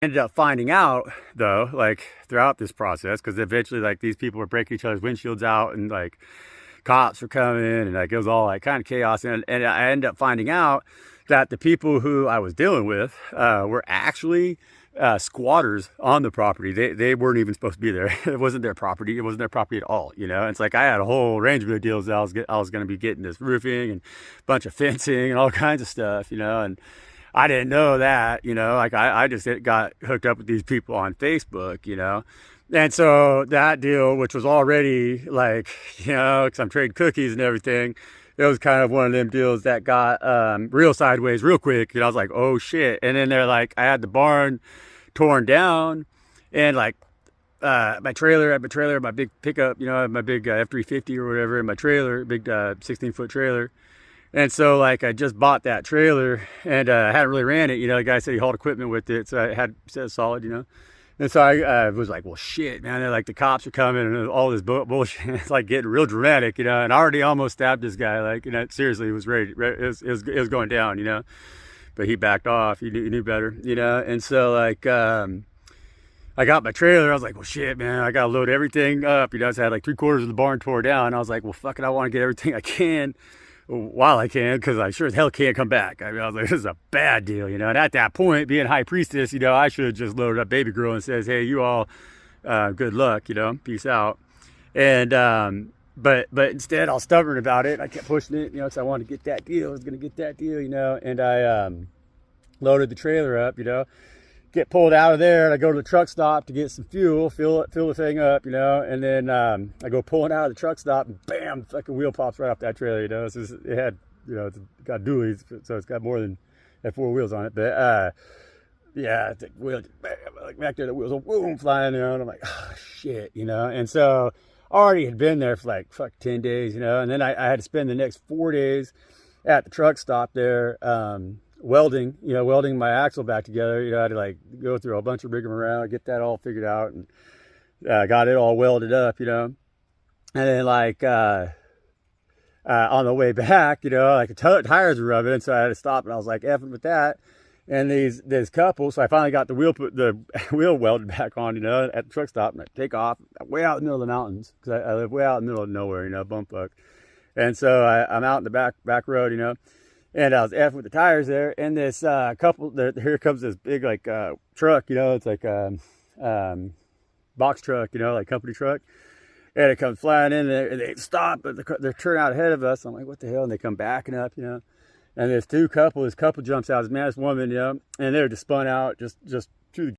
Ended up finding out though, like throughout this process, because eventually like these people were breaking each other's windshields out, and like cops were coming, and like it was all like kind of chaos. And I ended up finding out that the people who I was dealing with were actually squatters on the property. They weren't even supposed to be there. It wasn't their property. It wasn't their property at all. You know, it's like I had a whole range of deals that I was going to be getting this roofing and a bunch of fencing and all kinds of stuff. You know, and I didn't know that, you know, like I just got hooked up with these people on Facebook, you know. And so that deal, which was already like, you know, because I'm trading cookies and everything, it was kind of one of them deals that got real sideways real quick. And I was like, oh shit. And then they're like, I had the barn torn down, and like my trailer, my big pickup, you know, my big F-350 or whatever, and my trailer, big 16-foot trailer. And so, like, I just bought that trailer, and hadn't really ran it. You know, the guy said he hauled equipment with it, so I had set solid, you know. And so I was like, well, shit, man. They're like, the cops are coming, and all this bullshit. It's like getting real dramatic, you know. And I already almost stabbed this guy. Like, you know, seriously, it was ready. It was going down, you know. But he backed off. He knew better, you know. And so, like, I got my trailer. I was like, well, shit, man. I got to load everything up. You know, I had like 3/4 of the barn tore down. I was like, well, fuck it. I want to get everything I can while I can, because I sure as hell can't come back. I mean, I was like, this is a bad deal, you know. And at that point, being high priestess, you know, I should have just loaded up baby girl and says, hey, you all, good luck, you know, peace out. And but instead, I was stubborn about it. I kept pushing it, you know, because I wanted to get that deal. I was gonna get that deal, you know. And I loaded the trailer up, you know. Get pulled out of there, and I go to the truck stop to get some fuel, fill the thing up, you know, and then I go pulling out of the truck stop, and bam, the fucking wheel pops right off that trailer, you know. It had, you know, it's got dualies, so it's got more than had 4 wheels on it, but yeah, the wheel, bam, like back there, the wheels, boom, flying, you know, and I'm like, oh shit, you know. And so I already had been there for like 10 days, you know, and then I had to spend the next 4 days at the truck stop there, welding my axle back together. You know, I had to like go through a bunch of rigging around, get that all figured out, and got it all welded up, you know. And then like on the way back, you know, like the tires were rubbing, so I had to stop, and I was like effing with that. And this couple, so I finally got the wheel welded back on, you know, at the truck stop, and I take off way out in the middle of the mountains, because I live way out in the middle of nowhere, you know, bumfuck. And so I'm out in the back road, you know. And I was effing with the tires there, and this couple, here comes this big like truck, you know, it's like box truck, you know, like company truck, and it comes flying in there, and they stop, but they're turning out ahead of us. I'm like, what the hell? And they come backing up, you know, and this couple jumps out, this man, this woman, you know, and they're just spun out, just